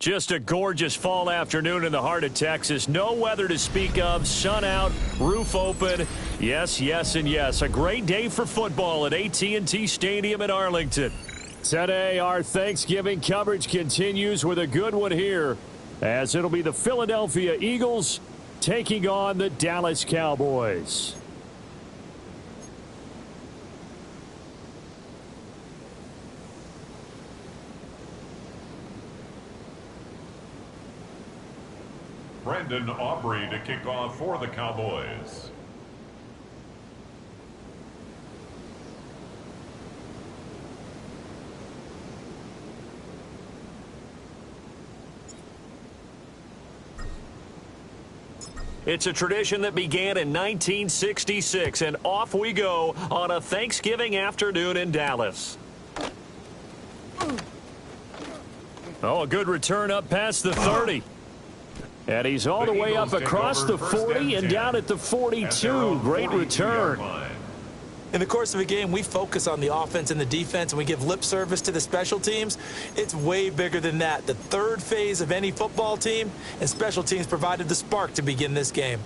Just a gorgeous fall afternoon in the heart of Texas. No weather to speak of. Sun out, roof open. Yes, yes, and yes. A great day for football at AT&T Stadium in Arlington. Today, our Thanksgiving coverage continues with a good one here, as it'll be the Philadelphia Eagles taking on the Dallas Cowboys. Brandon Aubrey to kick off for the Cowboys. It's a tradition that began in 1966, and off we go on a Thanksgiving afternoon in Dallas. Oh, a good return up past the 30. And he's all the way up across the 40 and down at the 42. Great return. In the course of a game, we focus on the offense and the defense, and we give lip service to the special teams. It's way bigger than that. The third phase of any football team, and special teams provided the spark to begin this game.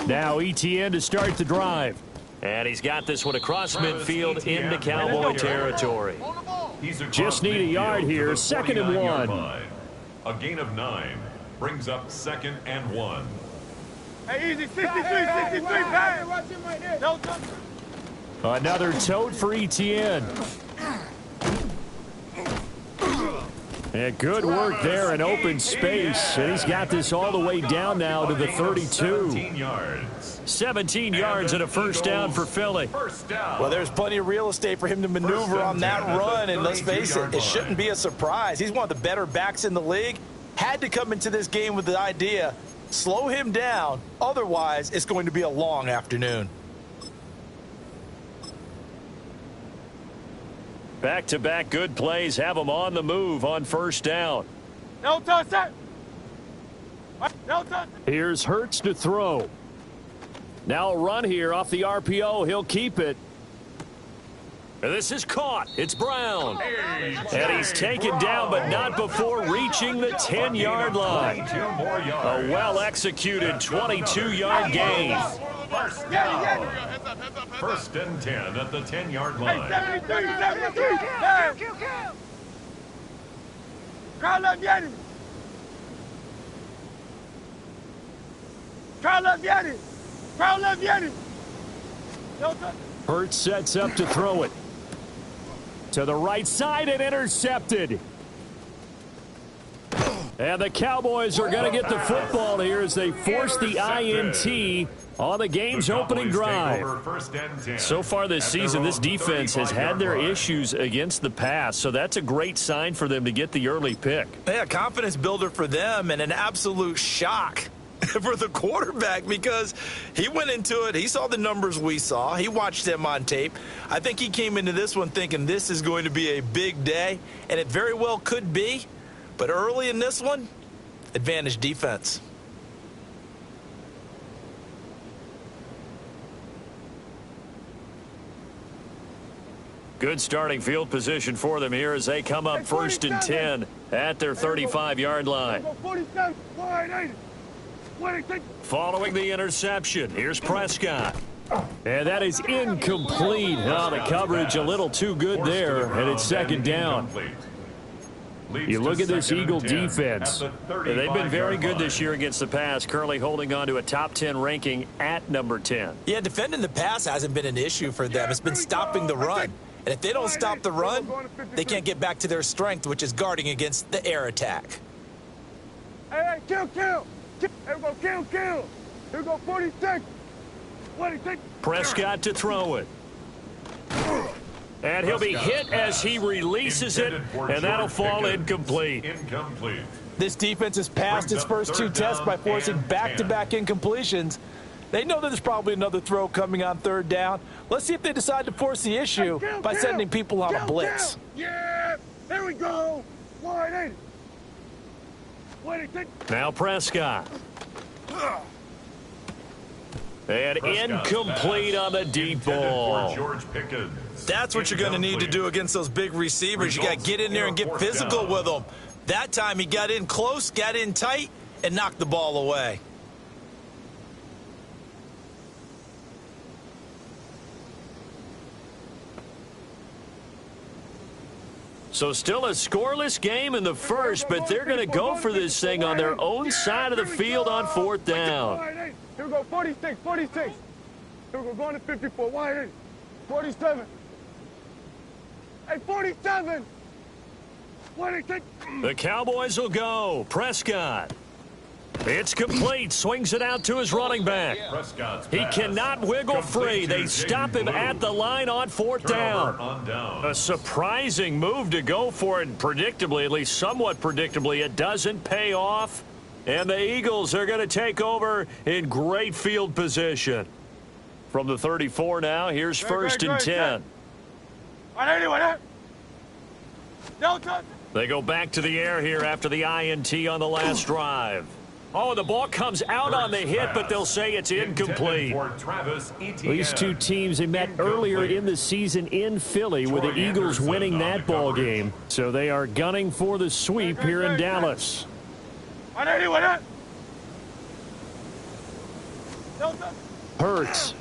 Now ETN to start the drive. And he's got this one across midfield into Cowboy territory. Just need a yard here, 2nd and 1. A gain of 9 brings up 2nd and 1. Hey, easy, 63, pass. Watch him right there. Another tote for ETN. And good work there in open space. And he's got this all the way down now to the 32. 17 yards. 17 yards and a first down for Philly. Well, there's plenty of real estate for him to maneuver on that run, and let's face it, it shouldn't be a surprise. He's one of the better backs in the league. Had to come into this game with the idea, slow him down, otherwise it's going to be a long afternoon. Back-to-back good plays have him on the move on first down. No touch that. No touch. Here's Hurts to throw. Now a run here off the RPO. He'll keep it. This is caught. It's Brown. And he's taken down, but not before reaching the 10-yard line. A well-executed 22-yard gain. First down. 1st and 10 at the 10-yard line. 73. Crowd left Yeti. Crowd left Yeti. Crowd left Yeti. Hurts sets up to throw it. To the right side and intercepted. And the Cowboys are going to get the football here as they force the INT on the game's opening drive. So far this season, this defense has had their issues against the pass, so that's a great sign for them to get the early pick. Yeah, confidence builder for them and an absolute shock for the quarterback because he went into it. He saw the numbers we saw. He watched them on tape. I think he came into this one thinking this is going to be a big day, and it very well could be. But early in this one, advantage defense. Good starting field position for them here as they come up 1st and 10 at their 35-yard line. Following the interception, here's Prescott. And that is incomplete. Oh, the coverage a little too good there, and it's 2nd down. You look at this Eagle defense. They've been very good this year against the pass, currently holding on to a top 10 ranking at number 10. Yeah, defending the pass hasn't been an issue for them. It's been stopping the run. And if they don't stop the run, they can't get back to their strength, which is guarding against the air attack. Hey, kill. Everybody kill. Here we go, 46. 26. Prescott to throw it. And he'll be hit as he releases it, and that'll fall incomplete. This defense has passed its first 2 tests by forcing back-to-back incompletions. They know that there's probably another throw coming on 3rd down. Let's see if they decide to force the issue by sending people on a blitz. Yeah, there we go. 180. Now Prescott. And incomplete on the deep ball. For George Pickens. That's what you're going to need to do against those big receivers. You got to get in there and get physical with them. That time he got in close, got in tight, and knocked the ball away. So still a scoreless game in the first, but they're going to go for this thing on their own side of the field on fourth down. Here we go, 46, 46. Here we go, going to 54, 180, 47. Hey, 47. 186. The Cowboys will go. Prescott. It's complete. Swings it out to his running back. He cannot wiggle free. They stop him at the line on fourth down. A surprising move to go for it. Predictably, at least somewhat predictably, it doesn't pay off. And the Eagles are going to take over in great field position. From the 34 now, here's first and 10. They go back to the air here after the INT on the last drive. Oh, the ball comes out on the hit, but they'll say it's incomplete. These two teams, they met earlier in the season in Philly with the Eagles winning that ball game. So they are gunning for the sweep here in Dallas. Hurts.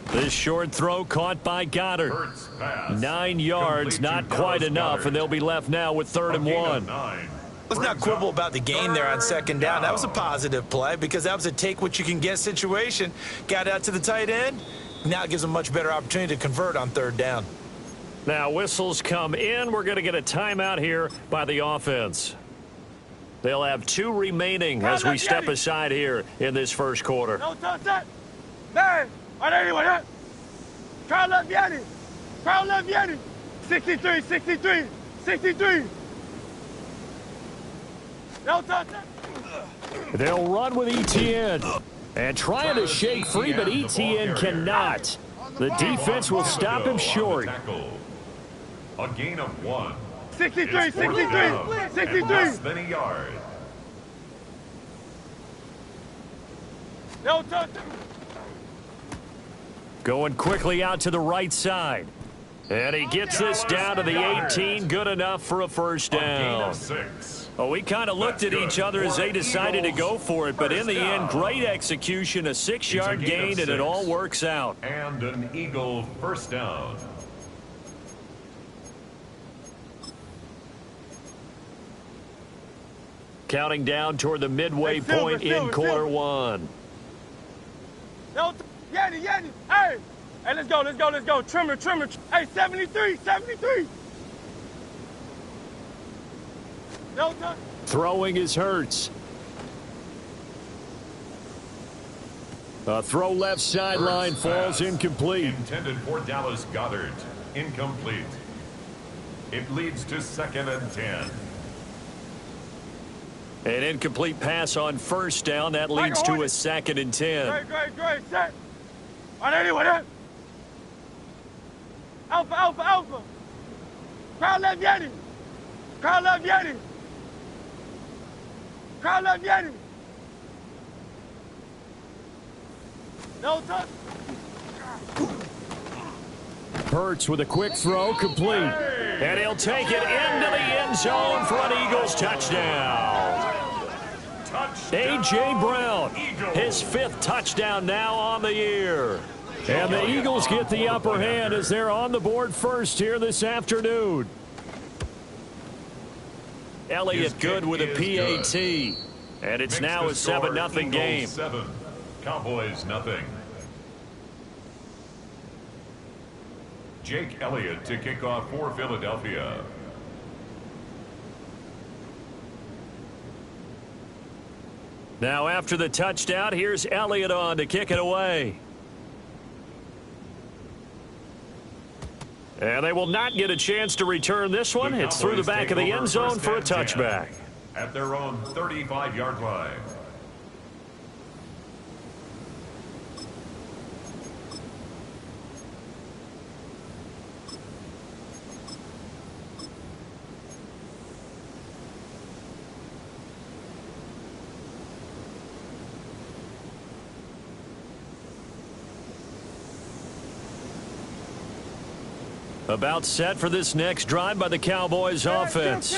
This short throw caught by Goddard. 9 yards, not quite enough, and they'll be left now with 3rd and 1. Let's not quibble about the gain there on second down. That was a positive play because that was a take-what-you-can-get situation. Got out to the tight end. Now it gives them a much better opportunity to convert on 3rd down. Now whistles come in. We're going to get a timeout here by the offense. They'll have 2 remaining as we step aside here in this first quarter. No touch that. Man, are there anyone here? Crowd left Yanni. Crowd left Yanni. 63, 63, 63. No touch that. They'll run with Etienne. And trying to shake free, but Etienne cannot. The defense will stop him short. A gain of 1. 63, 63, 63. Less than a yard. No touch. Going quickly out to the right side. And he gets this down to the 18. Good enough for a first down. Well, we kind of looked at each other as they decided to go for it, but in the end, great execution, a 6-yard gain, and it all works out. And an Eagle first down. Counting down toward the midway point in quarter 1. No, Yanni, Yanni. Hey, let's go, let's go, let's go. Trimmer, trimmer. Hey, 73, 73. No touch. Throwing is Hurts. A throw left sideline falls incomplete. Intended for Dallas Goedert. Incomplete. It leads to 2nd and 10. An incomplete pass on first down. That leads to a 2nd and 10. Great. Set. Are there anyone here? Alpha, alpha, alpha. Crowd left Yanni. Crowd left Yanni. Crowd left Yanni. No touch. Hurts with a quick throw, complete. And he'll take it into the end zone for an Eagles touchdown. A.J. Brown, his 5th touchdown now on the year. And the Eagles get the upper hand as they're on the board first here this afternoon. Elliott good with a PAT. And it's now a 7-0 game. 7. Cowboys nothing. Jake Elliott to kick off for Philadelphia. Now after the touchdown, here's Elliott on to kick it away. And they will not get a chance to return this one. It's through the back of the end zone for a touchback. At their own 35-yard line. About set for this next drive by the Cowboys offense.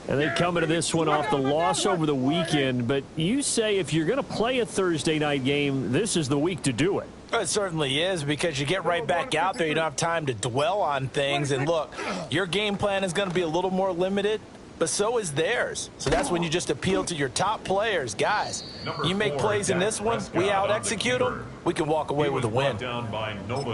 And they come into this one off the loss over the weekend. But you say if you're going to play a Thursday night game, this is the week to do it. It certainly is, because you get right back out there. You don't have time to dwell on things. And look, your game plan is going to be a little more limited, but so is theirs. So that's when you just appeal to your top players. Guys, you make plays in this one, we out-execute them, we can walk away with a win.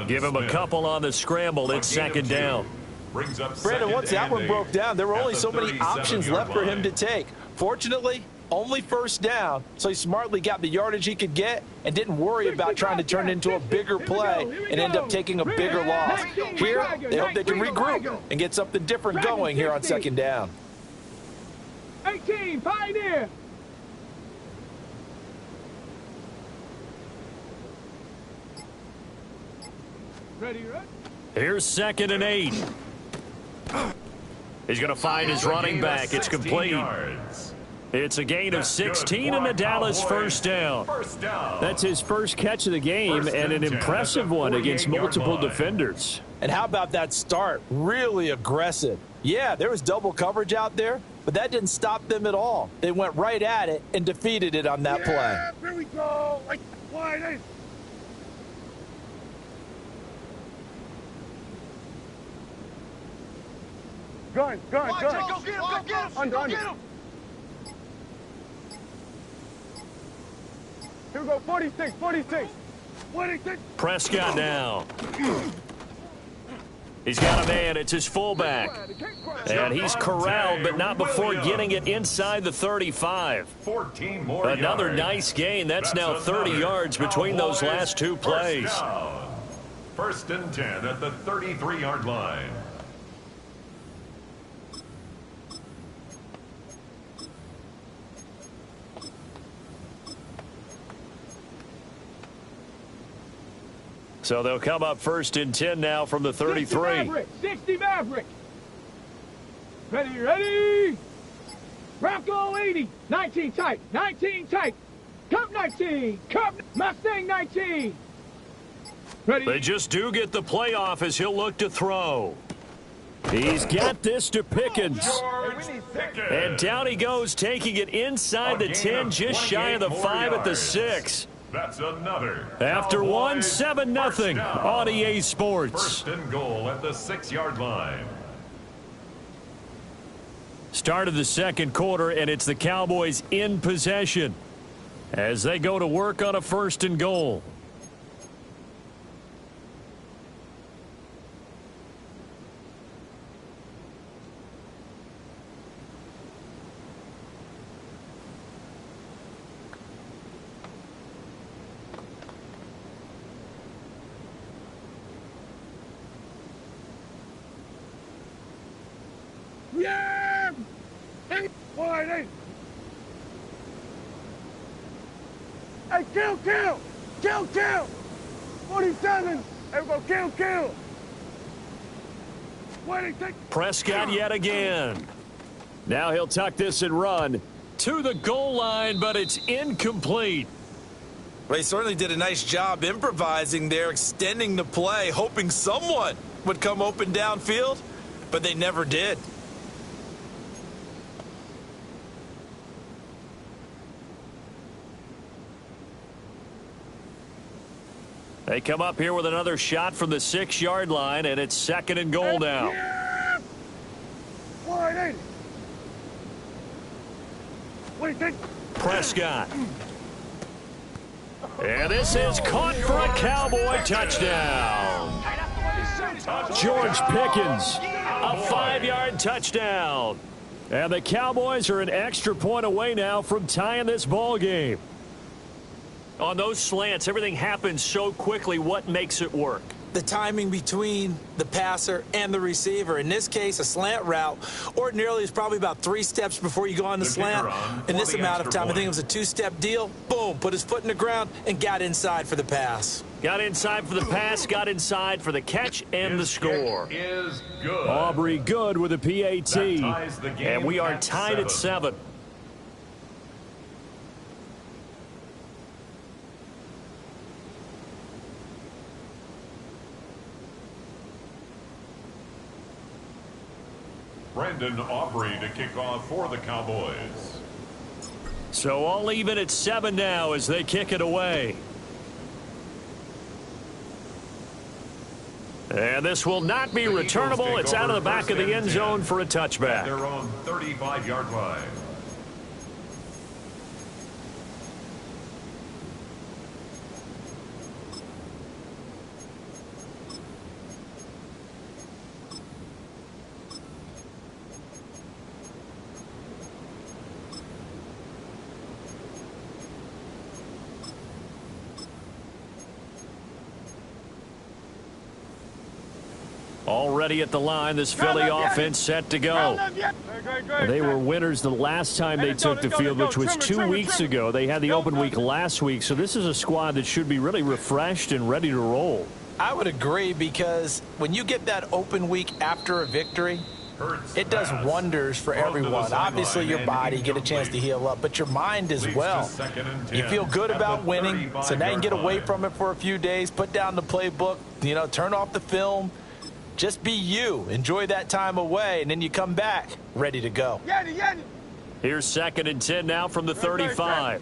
Give him a couple on the scramble. It's second down. Brandon, once that one broke down, there were only so many options left for him to take. Fortunately, only first down, so he smartly got the yardage he could get and didn't worry about trying to turn it into a bigger play and end up taking a bigger loss. Here, they hope they can regroup and get something different going here on second down. 18, Pioneer. Ready, right? Here's 2nd and 8. He's going to find his running back. It's complete. It's a gain of 16 and the Dallas first down. That's his first catch of the game and an impressive one against multiple defenders. And how about that start? Really aggressive. Yeah, there was double coverage out there, but that didn't stop them at all. They went right at it and defeated it on that play. Here we go. Like, wide in. Gun. Go get him. Under. Get him. Here we go. 46. 46. Prescott now. He's got a man. It's his fullback. And he's corralled, but not before getting it inside the 35. 14 more Another yards. nice gain. That's now 30 yards between those last two plays. First and 10 at the 33-yard line. So they'll come up first and 10 now from the 33. 60 Maverick. Ready. Bronco 80. 19 tight. 19 tight. Cup 19. Cup Mustang 19. Ready. They just do get the playoff as he'll look to throw. He's got this to Pickens. And down he goes, taking it inside the 10, just shy of the 5 at the 6. That's another. After one, 7-0 on EA Sports. First and goal at the 6-yard line. Start of the second quarter, and it's the Cowboys in possession as they go to work on a first and goal. Yeah! Hey, wide in. Hey, kill! 47. Hey, we go, kill. Wait, Prescott yet again. Now he'll tuck this and run to the goal line, but it's incomplete. Well, he certainly did a nice job improvising there, extending the play, hoping someone would come open downfield, but they never did. They come up here with another shot from the 6-yard line, and it's second and goal now. Yeah! Wide in. What do you think? Prescott. And this is caught for a Cowboy touchdown. George Pickens, a 5-yard touchdown. And the Cowboys are an extra point away now from tying this ball game. On those slants, everything happens so quickly. What makes it work? The timing between the passer and the receiver. In this case, a slant route ordinarily is probably about 3 steps before you go on the slant. In this amount of time, I think it was a 2-step deal. Boom, put his foot in the ground and got inside for the pass. Got inside for the pass, got inside for the catch and the score. Is good. Aubrey Good with a PAT. That ties the game And we are at tied at 7. Brandon Aubrey to kick off for the Cowboys. So all even at 7 now as they kick it away. And this will not be returnable. It's out of the back of the end zone for a touchback. At their own 35-yard line. Already at the line, this Philly offense set to go. They were winners the last time they took the field, which was 2 weeks ago. They had the open week last week, so this is a squad that should be really refreshed and ready to roll. I would agree, because when you get that open week after a victory, it does wonders for everyone. Obviously, your body get a chance to heal up, but your mind as well. You feel good about winning, so now you can get away from it for a few days, put down the playbook, turn off the film. Just be you. Enjoy that time away, and then you come back ready to go. Here's 2nd and 10 now from the 35.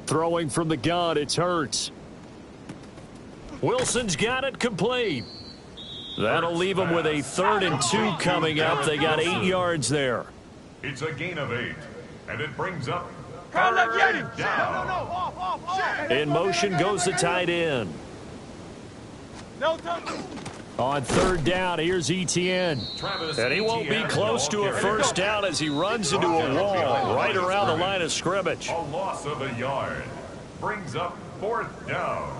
Throwing from the gun, it's Hurts. Wilson's got it complete. That'll leave them with a 3rd and 2 coming up. They got 8 yards there. It's a gain of 8, and it brings up in motion goes the tight end. On 3rd down, here's Etienne. And he won't be close to a first down as he runs into a wall right around the line of scrimmage. A loss of a yard brings up 4th down.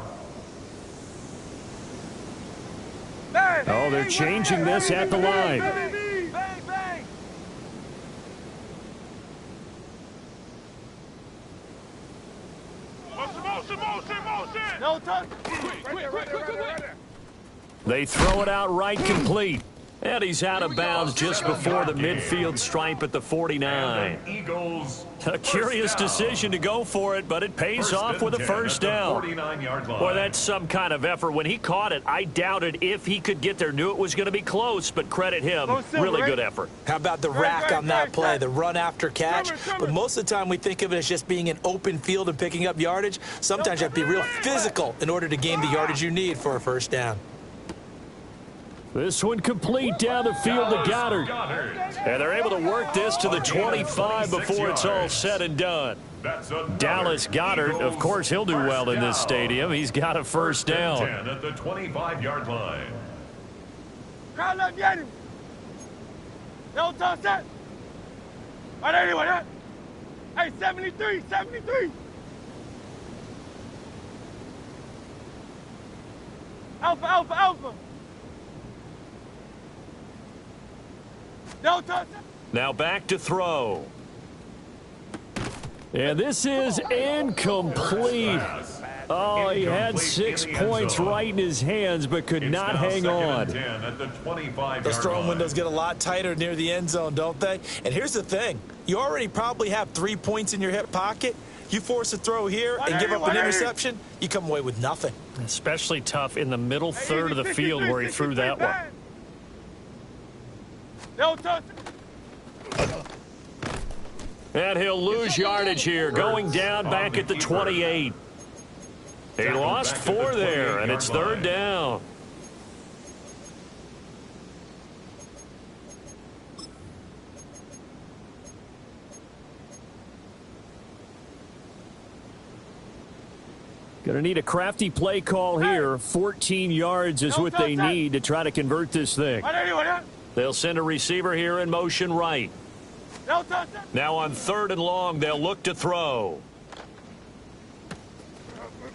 Oh, they're changing this at the line. They throw it out right complete. And he's out of bounds just before the midfield stripe at the 49. A curious decision to go for it, but it pays off with a first down. Boy, that's some kind of effort. When he caught it, I doubted if he could get there. Knew it was going to be close, but credit him. Really good effort. How about the rack on that play, the run after catch? But most of the time we think of it as just being an open field and picking up yardage. Sometimes you have to be real physical in order to gain the yardage you need for a first down. This one complete down the field to Goddard. And they're able to work this to the 25 before it's all said and done. Dallas Goedert, of course, he'll do well in this stadium. He's got a first down. At the 25-yard line. Crowd left, get him. No touch that. All right, anyway, hey, 73, 73. Alpha, alpha, alpha. No touch. Now back to throw. And this is incomplete. Oh, he had 6 points right in his hands, but could not hang on. Those throwing windows get a lot tighter near the end zone, don't they? And here's the thing. You already probably have 3 points in your hip pocket. You force a throw here and give up an interception, you come away with nothing. Especially tough in the middle third of the field where he threw that one. No touch. And he'll lose yardage here, going down back at the 28. He lost 4 there, and it's 3rd down. Going to need a crafty play call here. 14 yards is what they need to try to convert this thing. They'll send a receiver here in motion right. Now on 3rd and long, they'll look to throw.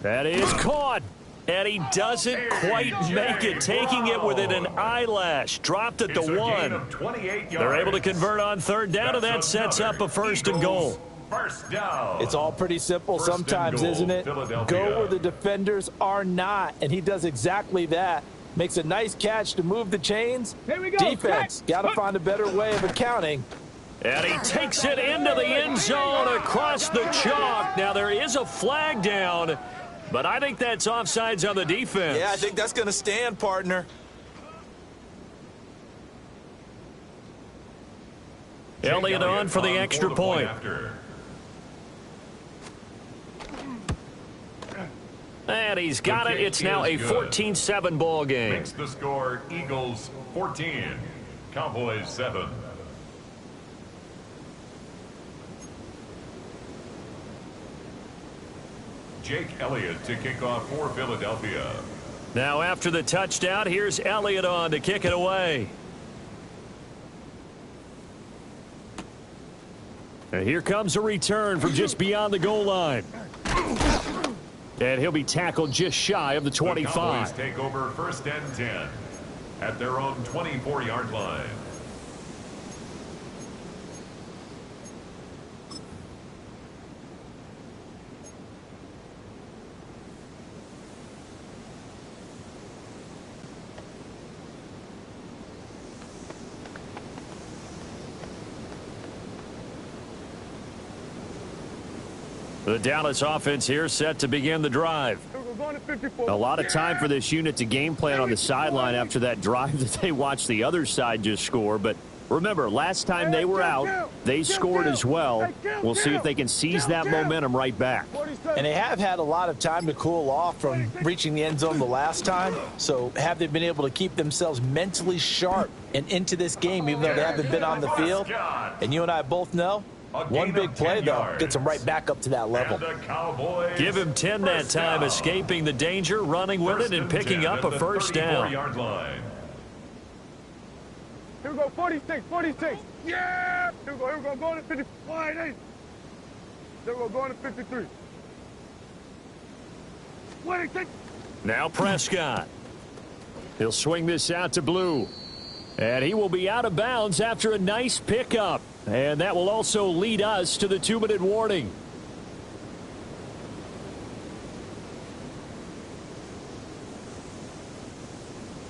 That is caught. And he doesn't quite make it, taking it within an eyelash. Dropped at the 1. They're able to convert on 3rd down, and that sets up a 1st and goal. First down. It's all pretty simple sometimes, isn't it? Go where the defenders are not, and he does exactly that. Makes a nice catch to move the chains. Here we go. Defense, got to find a better way of accounting. And he takes it into the end zone across the chalk. Now there is a flag down, but I think that's offsides on the defense. Yeah, I think that's going to stand, partner. Elliott on for the extra point. And he's got it. It's now a 14-7 ball game. Makes the score Eagles 14, Cowboys 7. Jake Elliott to kick off for Philadelphia. Now after the touchdown, here's Elliott on to kick it away. And here comes a return from just beyond the goal line. And he'll be tackled just shy of the 25. The Cowboys take over 1st and 10 at their own 24-yard line. The Dallas offense here set to begin the drive. A lot of time for this unit to game plan on the sideline after that drive that they watched the other side just score. But remember, last time they were out, they scored as well. We'll see if they can seize that momentum right back. And they have had a lot of time to cool off from reaching the end zone the last time. So have they been able to keep themselves mentally sharp and into this game, even though they haven't been on the field? And you and I both know, one big play, though, gets them right back up to that level. Give him 10 that time, escaping the danger, running with it, and picking up a first down. Here we go, 46, 46. Yeah! Here we go, going to 55. There we go, going to 53. 26. Now Prescott. He'll swing this out to Blue. And he will be out of bounds after a nice pickup. And that will also lead us to the 2-minute warning.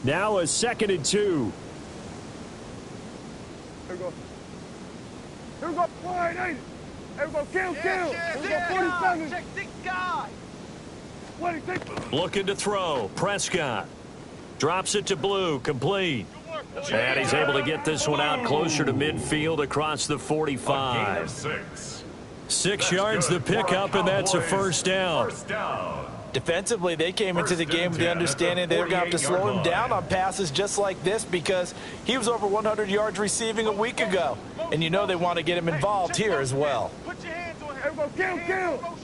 Now a 2nd and 2. Here we go. Here we go, 48. Here we go, kill. Here we go, 47. Check 6 guys. 26. Looking to throw. Prescott drops it to Blue, complete. And he's able to get this one out closer to midfield across the 45. 6 yards the pickup, and that's a first down. Defensively, they came into the game with the understanding they were going to have to slow him down on passes just like this because he was over 100 yards receiving a week ago. And you know they want to get him involved here as well. Put your hands on him. Here we go, kill.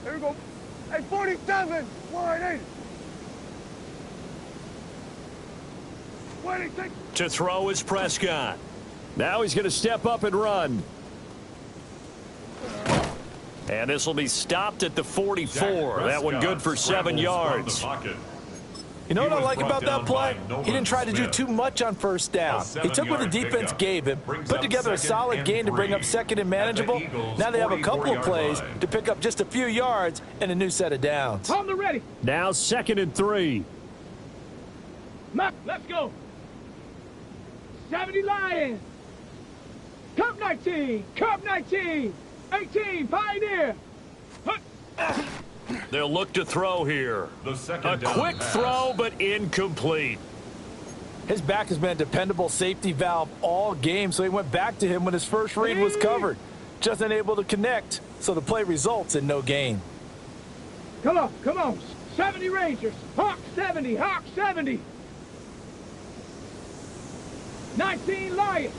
Here we go. Hey, 47. 180. To throw is Prescott. Now he's going to step up and run. And this will be stopped at the 44. That one good for 7 yards. You know what I like about that play? He didn't try to do too much on first down. He took what the defense gave him, put together a solid gain to bring up 2nd and manageable. Now they have a couple of plays to pick up just a few yards and a new set of downs. On the ready. Now 2nd and 3. Mac, let's go. 70 Lions. Cup 19. 18, Pioneer. They'll look to throw here. A quick throw, but incomplete. His back has been a dependable safety valve all game, so he went back to him when his first read was covered. Just unable to connect, so the play results in no gain. Come on. 70 Rangers. Hawk 70. 19 Lions.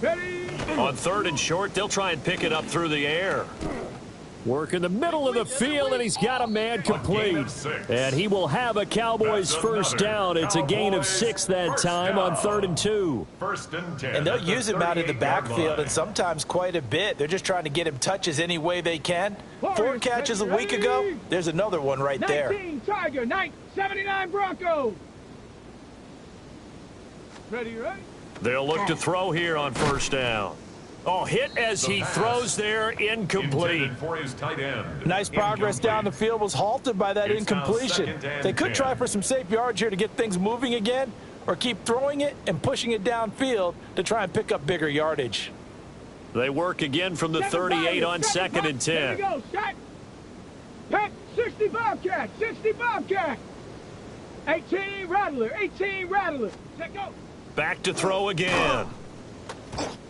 Ready? On 3rd and short, they'll try and pick it up through the air. Work in the middle of the field, and he's got a man complete. And he will have a Cowboys first down. It's a gain of 6 that time on 3rd and 2. 1st and 10. And they'll use him out in the backfield, and sometimes quite a bit. They're just trying to get him touches any way they can. 4 catches a week ago. There's another one right there. 19 Tiger, 79 Broncos. Ready? They'll look to throw here on first down. Oh, hit as he throws there, incomplete. For his tight end. Nice progress down the field was halted by that incompletion. They could try for some safe yards here to get things moving again, or keep throwing it and pushing it downfield to try and pick up bigger yardage. They work again from the 38 on 2nd and 10. Here we go, set. Pick 60 Bobcat. 18 Rattler. Set, go. Back to throw again.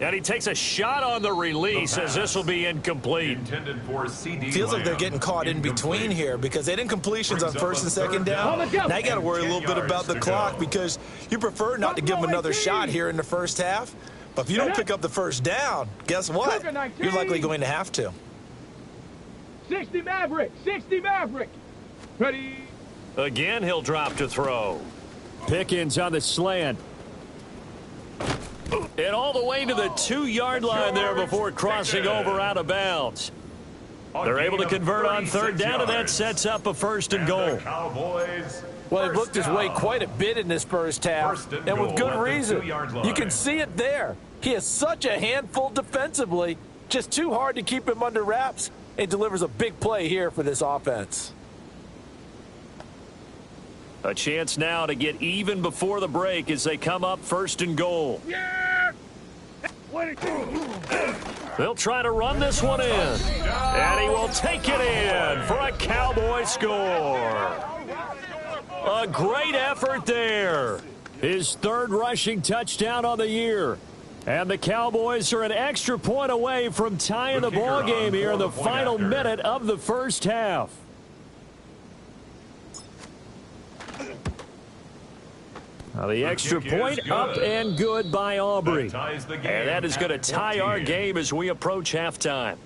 And he takes a shot on the release as this will be incomplete. Intended for CD Feels like they're Lamb. getting caught in between Incomplete. here because they didn't completions on Brings up first a and second third down. down. Now you got to worry a little bit about the 10 clock yards to go. because you prefer not to give them another shot here in the first half. But if you don't pick up the first down, guess what? You're likely going to have to. 60 Maverick. 60 Maverick. Ready. Again, he'll drop to throw. Pickens on the slant. And all the way to the 2-yard line there before crossing over out of bounds. They're able to convert on third down, and that sets up a first and goal. Cowboys. Well, he looked his way quite a bit in this first half, First and and with goal good at the reason. 2-yard You line. can see it there. He is such a handful defensively, just too hard to keep him under wraps, and delivers a big play here for this offense. A chance now to get even before the break as they come up first and goal. Yeah. 22. They'll try to run this one in. And he will take it in for a Cowboy score. A great effort there. His third rushing touchdown on the year. And the Cowboys are an extra point away from tying the ball game here in the final minute of the first half. Now the extra point up and good by Aubrey. And that is going to tie our game as we approach halftime.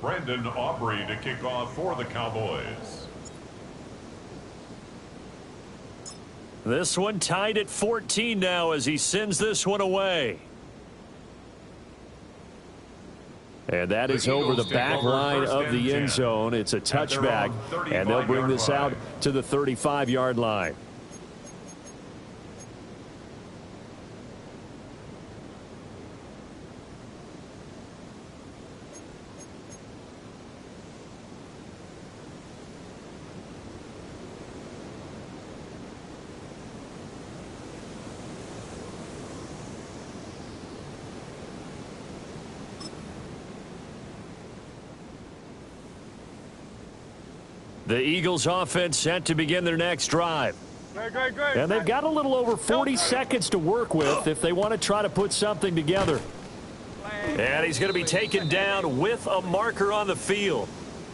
Brandon Aubrey to kick off for the Cowboys. This one tied at 14 now as he sends this one away. And that is over the back line of the end zone. It's a touchback, and they'll bring this out to the 35-yard line. The Eagles offense set to begin their next drive. Great. And they've got a little over 40 seconds to work with if they want to try to put something together. And he's going to be taken down with a marker on the field.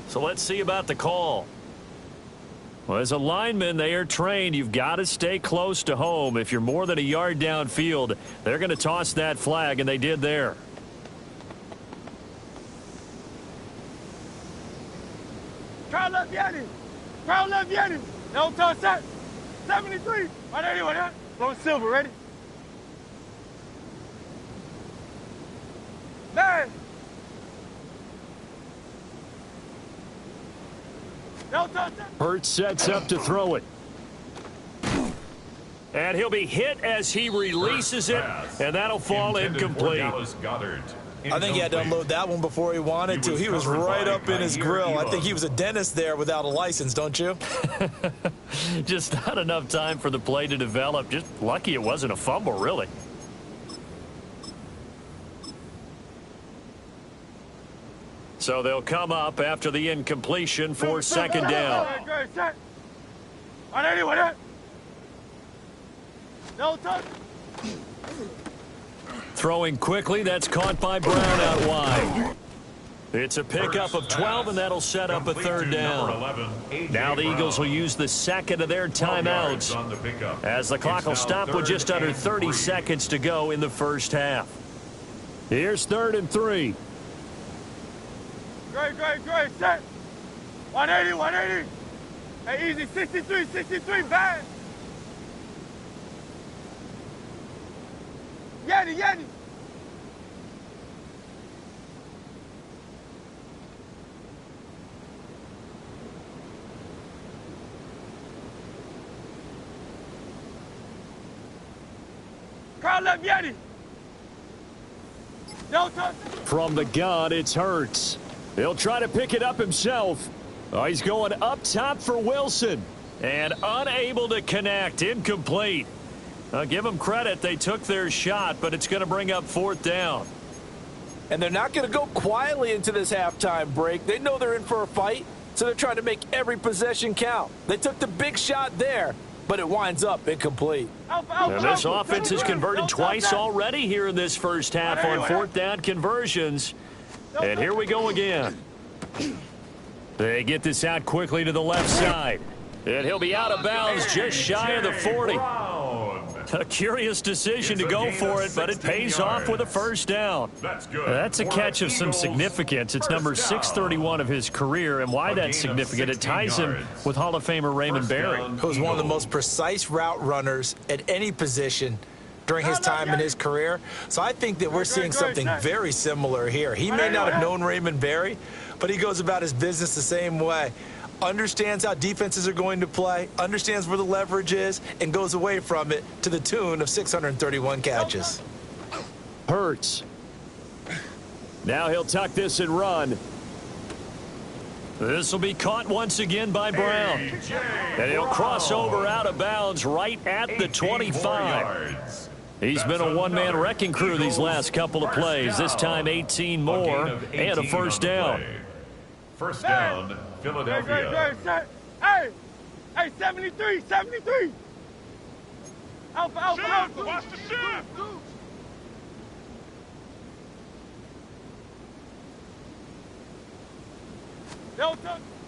So let's see about the call. Well, as a lineman, they are trained. You've got to stay close to home. If you're more than a yard downfield, they're going to toss that flag, and they did there. Crowd left Yanni. Crowd left Yanni. No touch set. 73. 181, huh? Blue silver, ready? Man. No touch set. Hurts sets up to throw it. And he'll be hit as he releases it, and that'll fall incomplete. I think he had to unload that one before he wanted to. He was right up in his grill. I think he was a dentist there without a license, don't you? Just not enough time for the play to develop. Just lucky it wasn't a fumble, really. So they'll come up after the incompletion for second down. Great, set. 181, huh? No touch. Throwing quickly, that's caught by Brown out wide. It's a pickup of 12, and that'll set up a third down. Now the Eagles will use the second of their timeouts as the clock will stop with just under 30 seconds to go in the first half. Here's 3rd and 3. Great, set. 180. Hey, easy, 63, bad. Yanni. Crowd left Yanni. No touch. From the gun, it's Hurts. He'll try to pick it up himself. Oh, he's going up top for Wilson. And unable to connect, incomplete. Give them credit, they took their shot, but it's going to bring up 4th down. And they're not going to go quietly into this halftime break. They know they're in for a fight, so they're trying to make every possession count. They took the big shot there, but it winds up incomplete. And this offense has converted twice already here in this first half on fourth down conversions. And here we go again. They get this out quickly to the left side. And he'll be out of bounds just shy of the 40. A curious decision to go for it, but it pays off with a first down. That's good. That's a catch of some significance. It's number 631 of his career, and why that's significant, it ties him with Hall of Famer Raymond Berry, who was one of the most precise route runners at any position during his time in his career. So I think that we're seeing something very similar here. He may not have known Raymond Berry, but he goes about his business the same way. Understands how defenses are going to play, understands where the leverage is, and goes away from it to the tune of 631 catches. Hurts. Now he'll tuck this and run. This will be caught once again by Brown. And he'll cross over out of bounds right at the 25. He's been a one-man wrecking crew these last couple of plays. This time 18 more and a first down. First down, Philadelphia. Hey, 73, 73. Alpha. Watch the shift.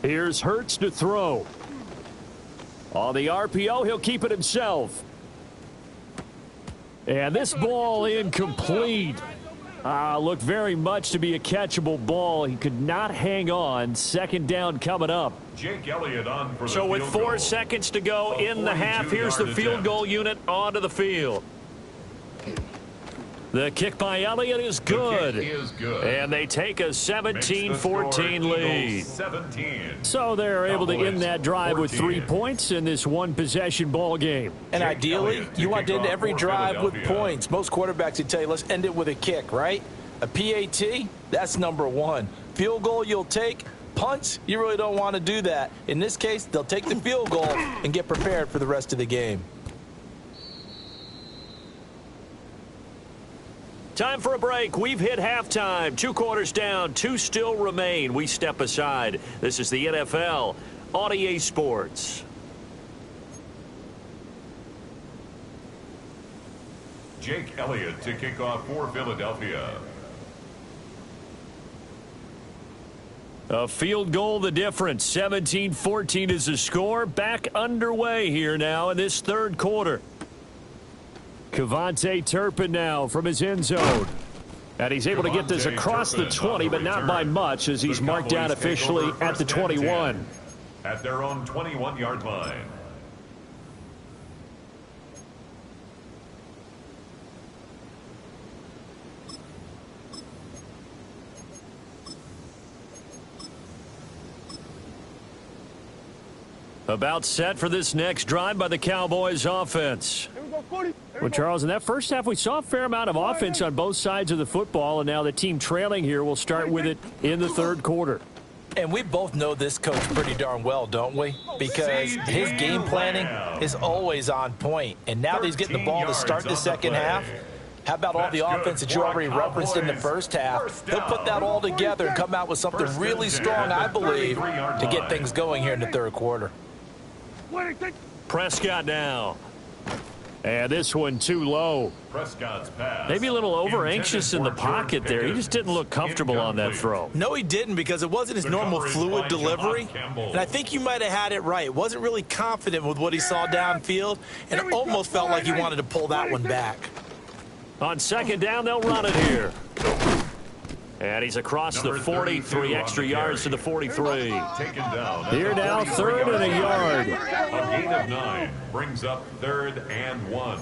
Here's Hurts to throw. On the RPO, he'll keep it himself. And this ball incomplete. Looked very much to be a catchable ball. He could not hang on. Second down coming up. Jake Elliott on for the So with field 4 goal. seconds to go in the half, here's the field goal unit onto the field. The kick by Elliott is good. And they take a 17-14 lead. 17. So they're able to end that drive with 3 points in this one-possession ball game. And ideally, you want to end every drive with points. Most quarterbacks would tell you, let's end it with a kick, right? A PAT, that's number one. Field goal you'll take. Punts, you really don't want to do that. In this case, they'll take the field goal and get prepared for the rest of the game. Time for a break. We've hit halftime. 2 quarters down. 2 still remain. We step aside. This is the NFL on EA Sports. Jake Elliott to kick off for Philadelphia. A field goal the difference. 17-14 is the score. Back underway here now in this third quarter. KaVontae Turpin now from his end zone. And he's able to get this across the 20, but not by much as he's marked down officially at the 21. At their own 21-yard line. About set for this next drive by the Cowboys offense. Well, Charles, in that first half, we saw a fair amount of offense on both sides of the football, and now the team trailing here will start with it in the third quarter. And we both know this coach pretty darn well, don't we? Because his game planning is always on point. And now that he's getting the ball to start the second half, how about all the offense that you already referenced in the first half? He'll put that all together and come out with something really strong, I believe, to get things going here in the third quarter. Prescott now. And this one too low. Prescott's pass. Maybe a little over-anxious in the pocket there. He just didn't look comfortable on that throw. No, he didn't, because it wasn't his normal fluid delivery. And I think you might have had it right. Wasn't really confident with what he saw downfield, and it almost felt like he wanted to pull that one back. On second down, they'll run it here. And he's across the 40, 3 extra yards to the 43. Taken down. Here now, third and a yard. A gain of 9 brings up 3rd and 1.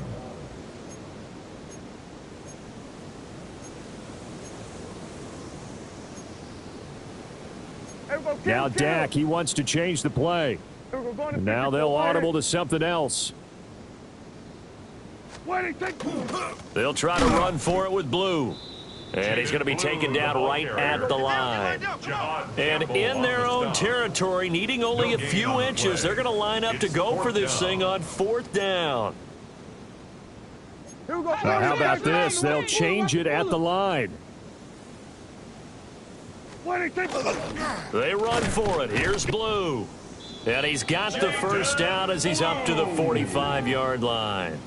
Now Dak, he wants to change the play. And now they'll audible to something else. They'll try to run for it with Blue. And he's going to be taken down right at the line. And in their own territory, needing only a few inches, they're going to line up to go for this thing on 4th down. Now, how about this? They'll change it at the line. They run for it. Here's Blue. And he's got the first down as he's up to the 45-yard line.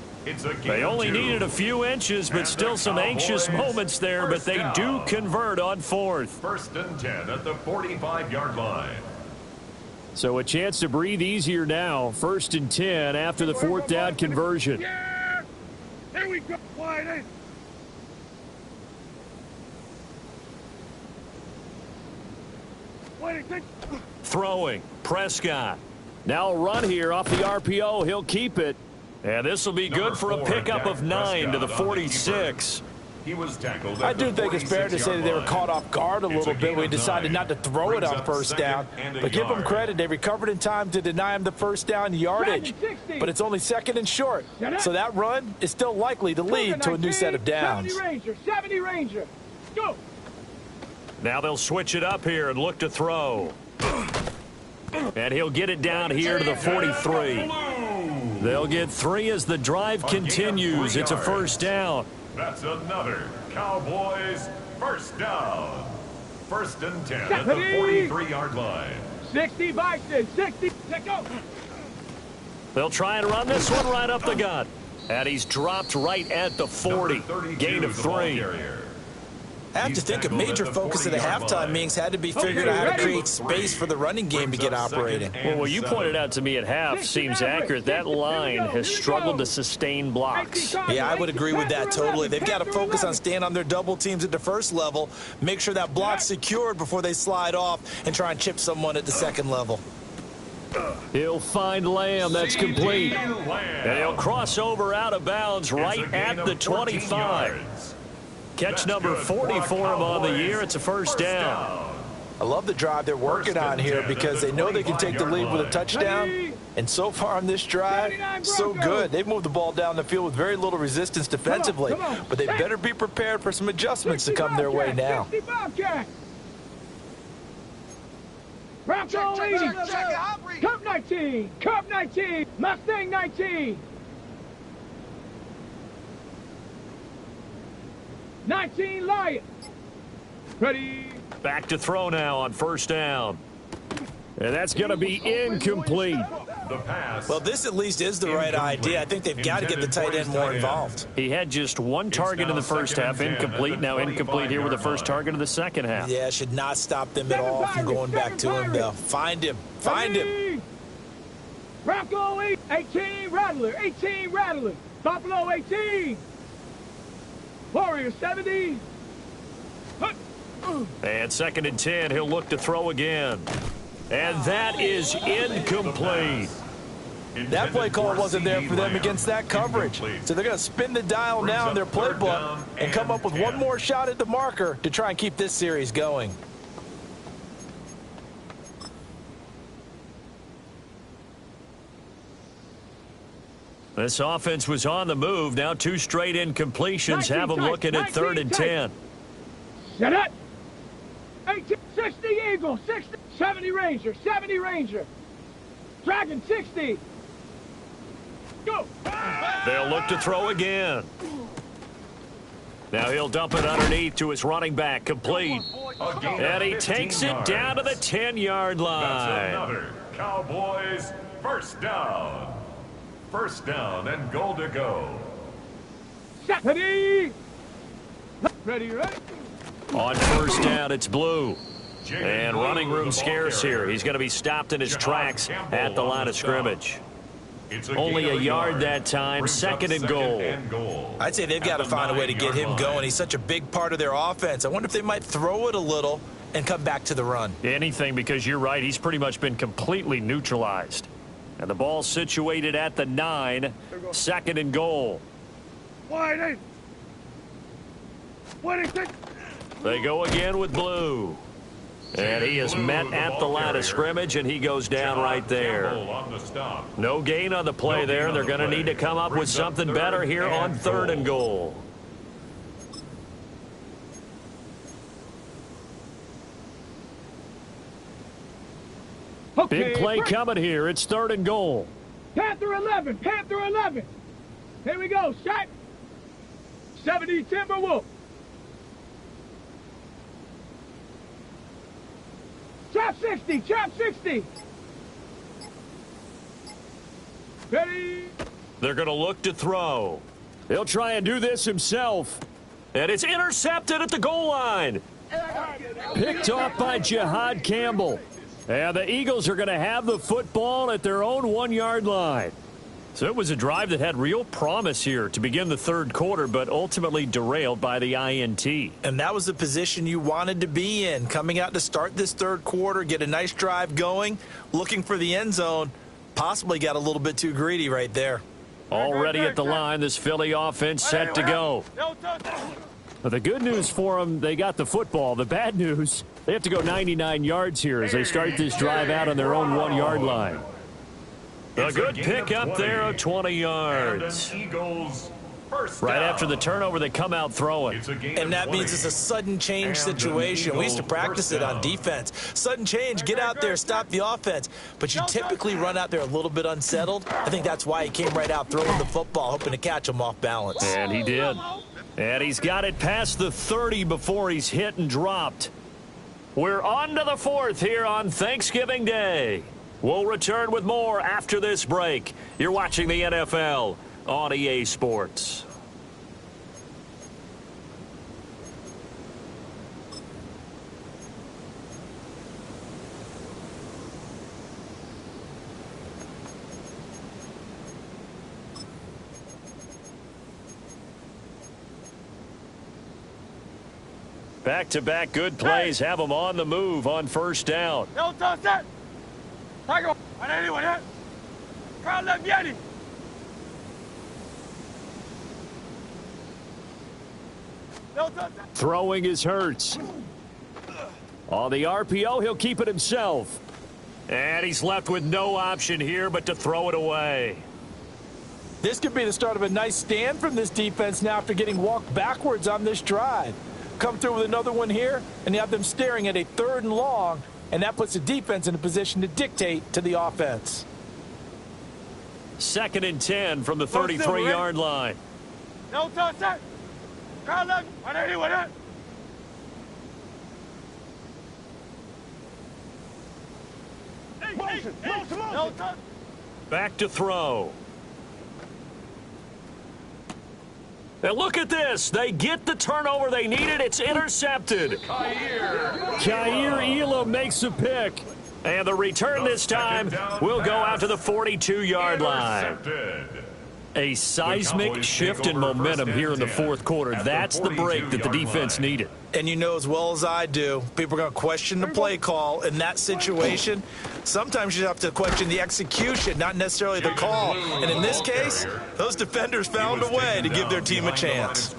They only needed a few inches, but still some anxious moments there, but they do convert on fourth. First and 10 at the 45-yard line. So a chance to breathe easier now. First and 10 after the fourth down conversion. Yeah! Here we go. Wide in. Throwing. Prescott. Now a run here off the RPO. He'll keep it. And this will be good for a pickup of 9 to the 46. He was tackled. I do think it's fair to say that they were caught off guard a little bit when he decided not to throw it on first down. But give them credit. They recovered in time to deny him the first down yardage. But it's only second and short. So that run is still likely to lead to a new set of downs. 70 Ranger. Go. Now they'll switch it up here and look to throw. And he'll get it down here to the 43. They'll get 3 as the drive continues. It's a first down. That's another Cowboys first down. First and 10 at the 43-yard line. 60 Bison. 60. Let go. They'll try and run this one right up the gut. And he's dropped right at the 40. Gain of 3. I have to think a major focus of the halftime meetings had to be figuring out how to create space for the running game to get operating. Well, what you pointed out to me at half seems accurate. That line has struggled to sustain blocks. Yeah, I would agree with that totally. They've got to focus on staying on their double teams at the first level, make sure that block's secured before they slide off and try and chip someone at the second level. He'll find Lamb. That's complete. And he'll cross over out of bounds right at the 25. Catch number 40 for him on the year. It's a first down. I love the drive they're working on here because they know they can take the lead with a touchdown. And so far on this drive, so good. They've moved the ball down the field with very little resistance defensively. But they better be prepared for some adjustments to come their way now. Bronco 80. Cup 19. Cup 19. Mustang 19. 19 Lion. Ready. Back to throw now on first down. And that's going to be incomplete. Well, this at least is the right idea. I think they've got to get the tight end more involved. He had just one target in the first half, incomplete. Now incomplete here with the first target of the second half. Yeah, should not stop them at all from going back to him, though. Find him. Find him. Bronco 18 Rattler. 18 Rattler. Buffalo 18. Warrior 70. And second and 10, he'll look to throw again. And that is incomplete. That play call wasn't there for them against that coverage. So they're going to spin the dial now in their playbook and come up with one more shot at the marker to try and keep this series going. This offense was on the move. Now 2 straight incompletions have them looking at third and 10. Set it. 18, 60 Eagle, 60, 70 Ranger, 70 Ranger. Dragon 60. Go. They'll look to throw again. Now he'll dump it underneath to his running back, complete. And he takes it down to the 10-yard line. That's another Cowboys first down. First down and goal to go. Ready. Ready, ready. On first down, it's Blue. And running room scarce here. He's going to be stopped in his tracks at the line of scrimmage. Only a yard that time, second and goal. I'd say they've got to find a way to get him going. He's such a big part of their offense. I wonder if they might throw it a little and come back to the run. Anything, because you're right. He's pretty much been completely neutralized. And the ball situated at the 9, second and goal. Wide eight. They go again with Blue. And he is met at the line of scrimmage, and he goes down right there. No gain on the play there. They're going to need to come up with something better here on third and goal. Okay, Big play coming here. It's third and goal. Panther 11. Panther 11. Here we go. Shot. 70 Timberwolf. 60, trap 60. Ready? They're going to look to throw. He'll try and do this himself. And it's intercepted at the goal line. Picked off by Jihad Campbell. And the Eagles are going to have the football at their own 1-yard line. So it was a drive that had real promise here to begin the third quarter, but ultimately derailed by the INT. And that was the position you wanted to be in, coming out to start this third quarter, get a nice drive going, looking for the end zone. Possibly got a little bit too greedy right there. Already at the line, this Philly offense set to go. But the good news for them, they got the football. The bad news, they have to go 99 yards here as they start this drive out on their own 1-yard line. A good pickup there of 20 yards. Right after the turnover, they come out throwing. And that means it's a sudden change situation. We used to practice it on defense. Sudden change, get out there, stop the offense. But you typically run out there a little bit unsettled. I think that's why he came right out throwing the football, hoping to catch him off balance. And he did. And he's got it past the 30 before he's hit and dropped. We're on to the fourth here on Thanksgiving Day. We'll return with more after this break. You're watching the NFL on EA Sports. Back-to-back good plays have them on the move on first down. No touch that. Tiger, on anyone hit. Crowd left Yeti. No touch that. Throwing is Hurts. On the RPO, he'll keep it himself. And he's left with no option here but to throw it away. This could be the start of a nice stand from this defense now after getting walked backwards on this drive. Come through with another one here, and you have them staring at a 3rd and long, and that puts the defense in a position to dictate to the offense. 2nd and 10 from the 33-yard line. No touch that. Crowd left on anyone hit. Motion. No touch. Back to throw. And look at this. They get the turnover they needed. It's intercepted. Kaiir Elam makes a pick. And the return this time will go out to the 42-yard line. A seismic shift in momentum here in the fourth quarter. That's the break that the defense needed. And you know as well as I do, people are going to question the play call in that situation. Sometimes you have to question the execution, not necessarily the call. And in this case, those defenders found a way to give their team a chance.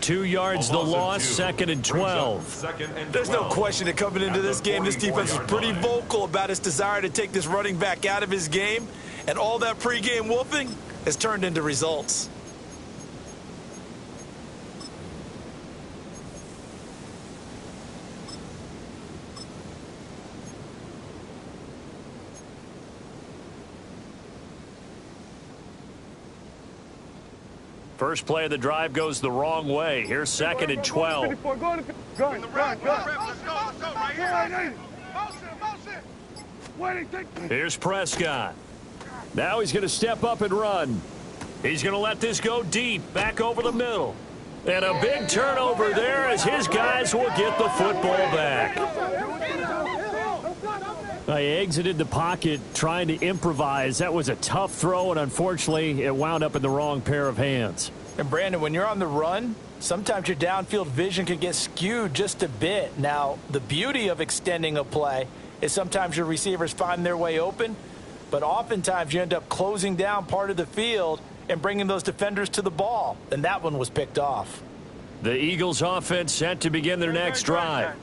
2 yards the loss, 2nd and 12. There's no question that coming into this game, this defense was pretty vocal about its desire to take this running back out of his game. And all that pregame whooping has turned into results. First play of the drive goes the wrong way. Here's 2nd and 12. Here's Prescott. Now he's going to step up and run. He's going to let this go deep, back over the middle. And a big turnover there as his guys will get the football back. He exited the pocket trying to improvise. That was a tough throw, and unfortunately, it wound up in the wrong pair of hands. And, Brandon, when you're on the run, sometimes your downfield vision can get skewed just a bit. Now, the beauty of extending a play is sometimes your receivers find their way open, but oftentimes you end up closing down part of the field and bringing those defenders to the ball, and that one was picked off. The Eagles offense set to begin their next drive.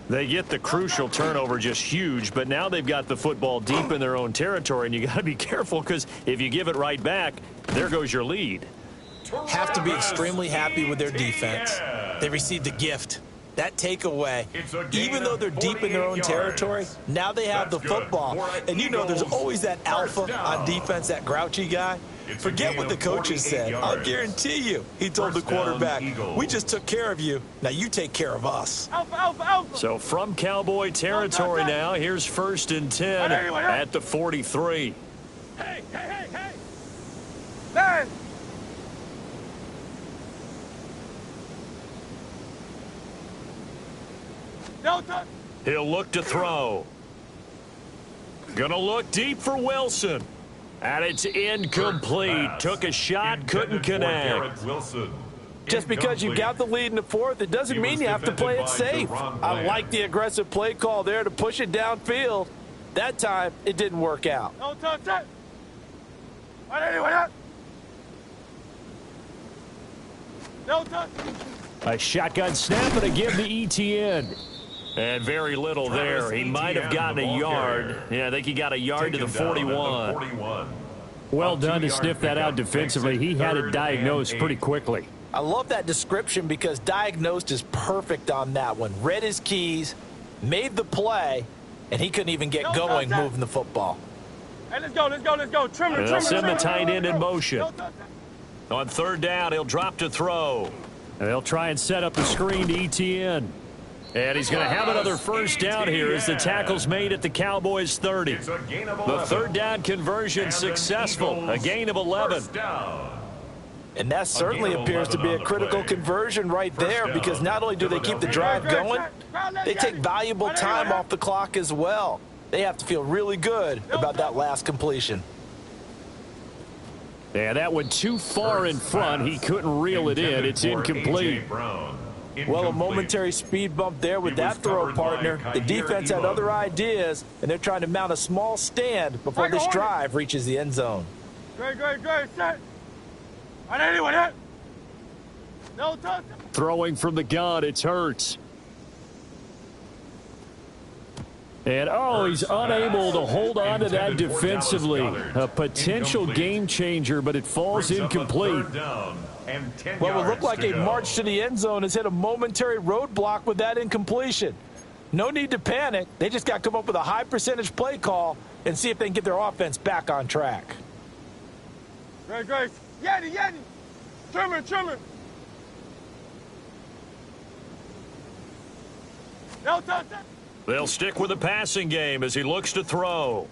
They get the crucial turnover, just huge, but now they've got the football deep in their own territory, and you got to be careful because if you give it right back, there goes your lead. Have to be extremely happy with their defense. They received a gift that takeaway, even though they're deep in their own territory, now they have the football. And you know there's always that alpha on defense, that grouchy guy. Forget what the coaches said. I'll guarantee you, he told the quarterback, we just took care of you. Now you take care of us. So from Cowboy territory now, here's 1st and 10 at the 43. Hey! Man! No touch! He'll look to throw. Gonna look deep for Wilson. And it's incomplete. Took a shot, couldn't connect. Just because you got the lead in the 4th, it doesn't mean you have to play it safe. I like the aggressive play call there to push it downfield. That time, it didn't work out. No touch that! No touch! A shotgun snap and a give to ETN. And very little there. He might have gotten a yard. Yeah, I think he got a yard to the 41. Well done to sniff that out defensively. He had it diagnosed pretty quickly. I love that description because diagnosed is perfect on that one. Read his keys, made the play, and he couldn't even get going moving the football. Hey, let's go. Trimmer. They'll send the tight end in motion. On 3rd down, he'll drop to throw. And they'll try and set up the screen to ETN. And he's going to have another 1st down here as the tackle's made at the Cowboys 30. The 3rd down conversion successful. A gain of 11. And that certainly appears to be a critical conversion right there because not only do they keep the drive going, they take valuable time off the clock as well. They have to feel really good about that last completion. Yeah, that went too far in front. He couldn't reel it in. It's incomplete. Well, a momentary speed bump there with that throw, partner. The defense had other ideas, and they're trying to mount a small stand before this drive reaches the end zone. Great. Set. Anyone hit? No touch. Throwing from the gun, it's Hurts. And, he's unable to hold on to that defensively. A potential game changer, but it falls incomplete. Well, it looked like a march to the end zone has hit a momentary roadblock with that incompletion. No need to panic. They just got to come up with a high percentage play call and see if they can get their offense back on track. Great. Yeti. Trimmer. No touch. They'll stick with the passing game as he looks to throw.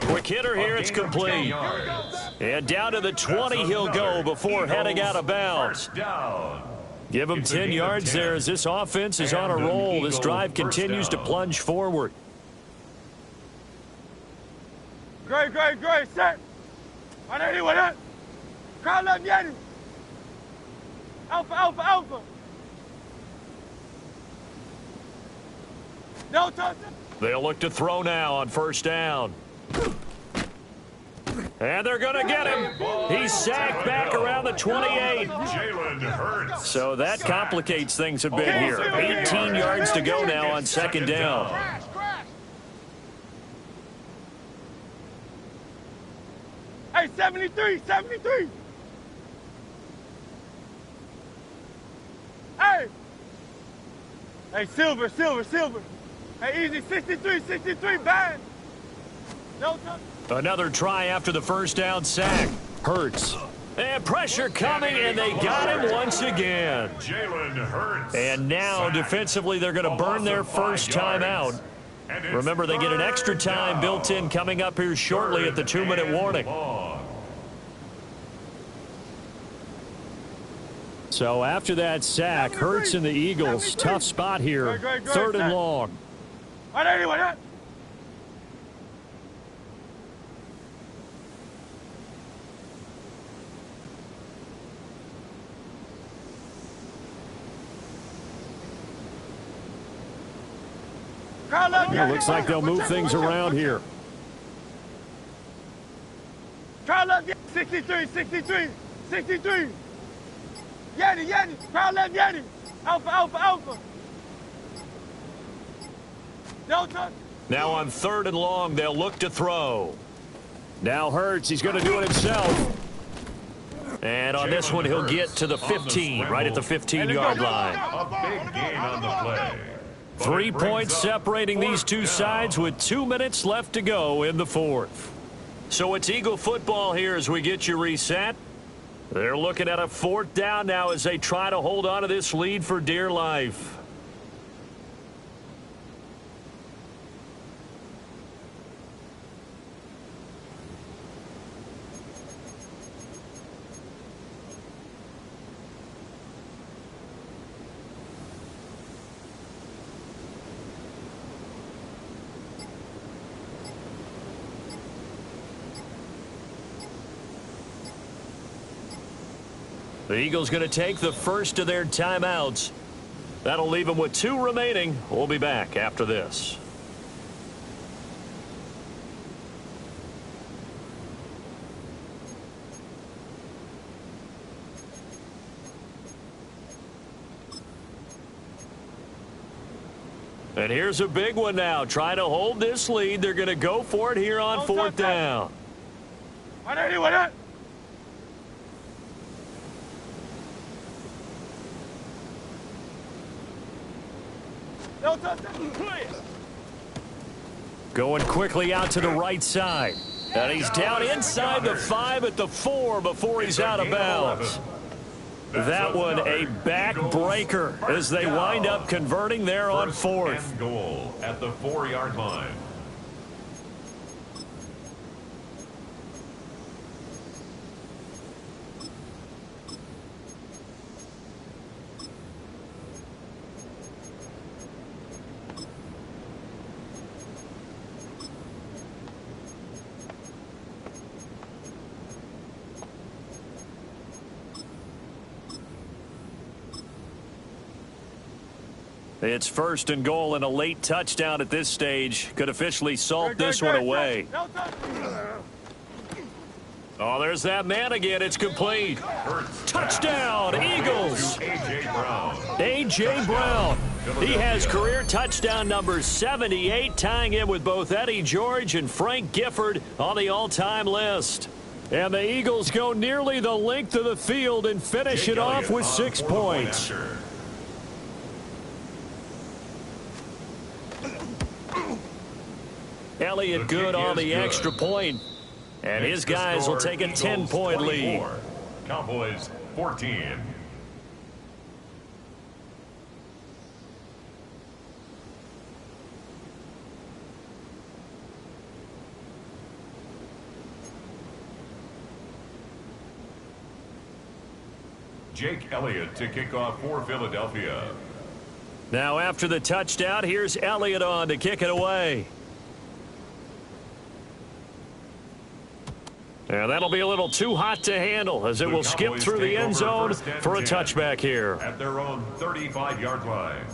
Quick hitter here, it's complete. And down to the 20 he'll go before heading out of bounds. Give him 10 yards there as this offense is on a roll. This drive continues to plunge forward. Great. Set. Anyone hit? Crowd left Yeti. Alpha. No touch. They'll look to throw now on 1st down. And they're going to get him. He's sacked back around the 28. So that complicates things a bit here. 18 yards to go now on 2nd down. Hey, 73. Hey, silver. Hey, easy, 63, bad. No touch. Another try after the 1st down sack. Hurts. And pressure coming, and they got him once again. And now, defensively, they're going to burn their 1st time out. Remember, they get an extra time built in coming up here shortly at the 2-minute warning. So after that sack, Hurts and the Eagles, tough spot here. 3rd and long. It looks like they'll move things around here. Crowd left 63. Yeti. Crowd left Yeti. Alpha. No touch. Now on 3rd and long, they'll look to throw. Now Hurts, he's going to do it himself. And on this one, he'll get to the 15, right at the 15-yard line. A big gain on the play. 3 points separating these two sides with 2 minutes left to go in the fourth. So it's Eagle football here as we get you reset. They're looking at a 4th down now as they try to hold on to this lead for dear life. The Eagles going to take the first of their timeouts. That'll leave them with 2 remaining. We'll be back after this. And here's a big one now. Trying to hold this lead. They're going to go for it here on 4th down. Going quickly out to the right side. And he's down inside the 5 at the 4 before he's out of bounds. That one a backbreaker as they wind up converting there on 4th. And goal at the 4-yard line. It's 1st and goal, and a late touchdown at this stage could officially salt this one away. Oh, there's that man again. It's complete. Touchdown, Eagles. A.J. Brown. A.J. Brown. He has career touchdown number 78, tying in with both Eddie George and Frank Gifford on the all-time list. And the Eagles go nearly the length of the field and finish it off with 6 points. Elliott good on the extra point, and his guys will take a 10-point lead. Cowboys 14. Jake Elliott to kick off for Philadelphia. Now after the touchdown, here's Elliott on to kick it away. And that'll be a little too hot to handle as it will skip through the end zone for a touchback here. At their own 35-yard line.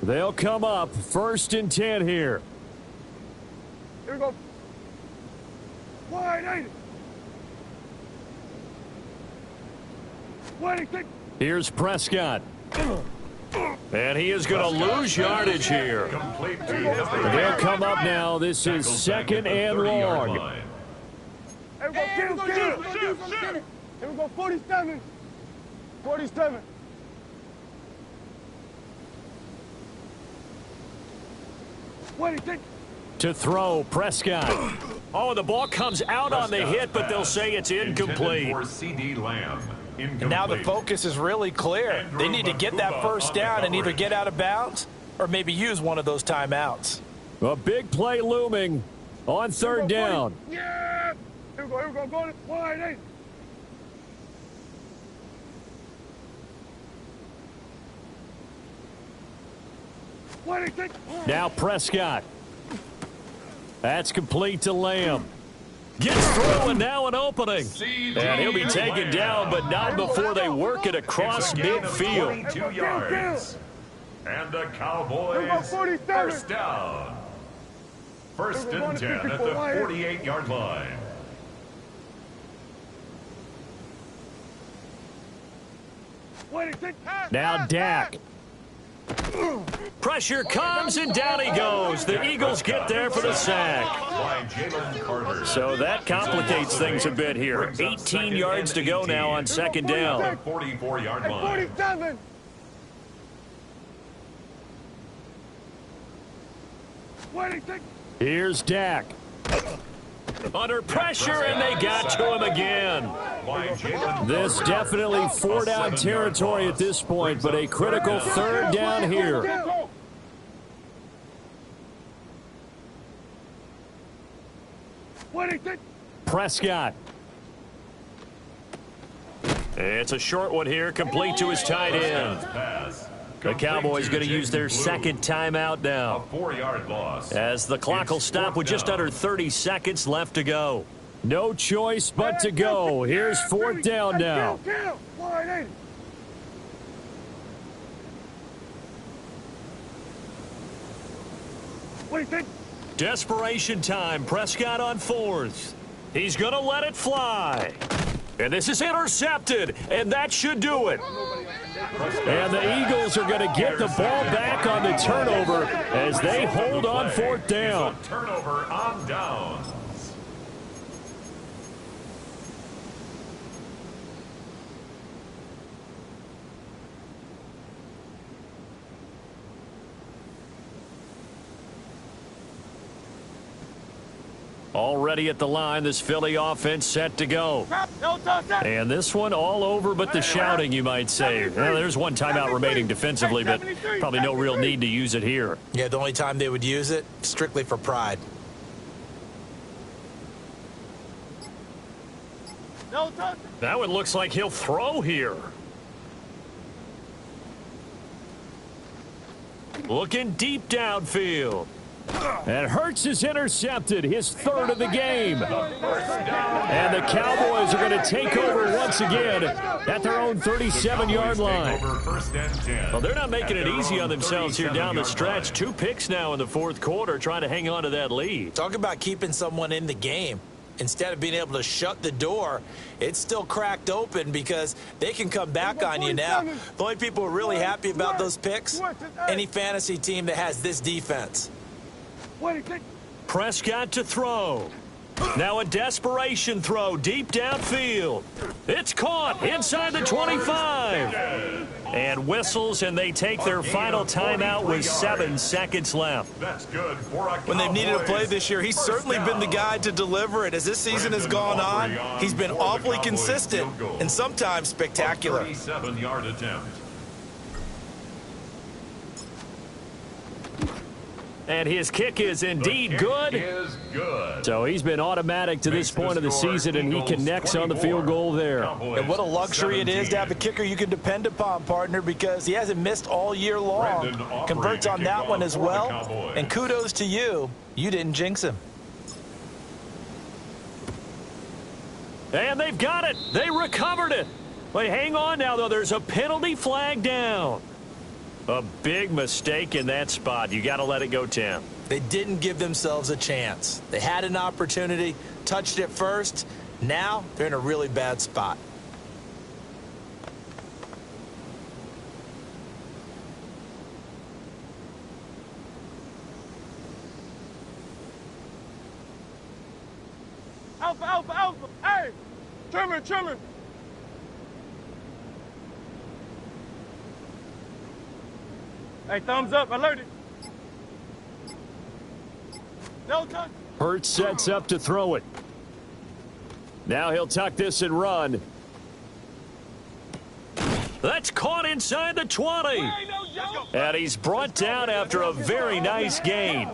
They'll come up 1st and 10 here. Here we go. Wide 80. Wide 80. Here's Prescott. And he is going to lose yardage here. They'll come up now. This is 2nd and long. Here we go. Here we go. 47. 47. To throw, Prescott. Oh, the ball comes out on the hit, but they'll say it's incomplete. For C.D. Lamb. And now the focus is really clear. They need to get that 1st down and either get out of bounds or maybe use one of those timeouts. A big play looming on 3rd down. Yeah! Here we go. Here we go. Go wide 8. Now Prescott. That's complete to Lamb. Gets through and now an opening. And he'll be taken down, but not before they work it across midfield. 22 yards. And the Cowboys 1st down. 1st and 10 at the 48-yard line. Now Dak. Pressure comes, and down he goes. The Eagles get there for the sack. So that complicates things a bit here. 18 yards to go now on second down. 44-yard line. 47. Here's Dak. Under pressure, and they got to him again. This definitely four-down territory at this point, but a critical third down here. Prescott. It's a short one here, complete to his tight end. The Cowboys going to use their second timeout now, 4-yard loss. as the clock will stop with just under 30 seconds left to go. No choice but to go. Here's fourth down now. Desperation time. Prescott on fourth. He's going to let it fly. And this is intercepted, and that should do it. And the Eagles are going to get the ball back on the turnover as they hold on fourth down. Turnover on downs. Already at the line, this Philly offense set to go. And this one all over but the shouting, you might say. Well, there's one timeout remaining defensively, but probably no real need to use it here. Yeah, the only time they would use it, strictly for pride. That one looks like he'll throw here. Looking deep downfield. And Hurts is intercepted, his third of the game. And the Cowboys are going to take over once again at their own 37-yard line. Well, they're not making it easy on themselves here down the stretch. 2 picks now in the fourth quarter, trying to hang on to that lead. Talk about keeping someone in the game. Instead of being able to shut the door, it's still cracked open because they can come back on you now. The only people who are really happy about those picks, any fantasy team that has this defense. Prescott to throw. Now a desperation throw deep downfield. It's caught inside the 25. And whistles, and they take their final timeout with 7 seconds left. That's good for a When they've needed a play this year, he's certainly been the guy to deliver it. As this season has gone on, he's been awfully consistent and sometimes spectacular. 37-yard attempt. And his kick is indeed good. Is good. So he's been automatic to this point of the season, and he connects on the field goal there. And what a luxury it is to have a kicker you can depend upon, partner, because he hasn't missed all year long. Converts on that one as well. And kudos to you. You didn't jinx him. And they've got it. They recovered it. Wait, hang on now, though. There's a penalty flag down. A big mistake in that spot. You got to let it go, Tim. They didn't give themselves a chance. They had an opportunity, touched it first. Now they're in a really bad spot. Alpha, alpha, alpha. Hey, trimming. Hey, thumbs up, alerted. No touch. Hurts sets up to throw it. Now he'll tuck this and run. That's caught inside the 20. And he's brought down after a very nice gain.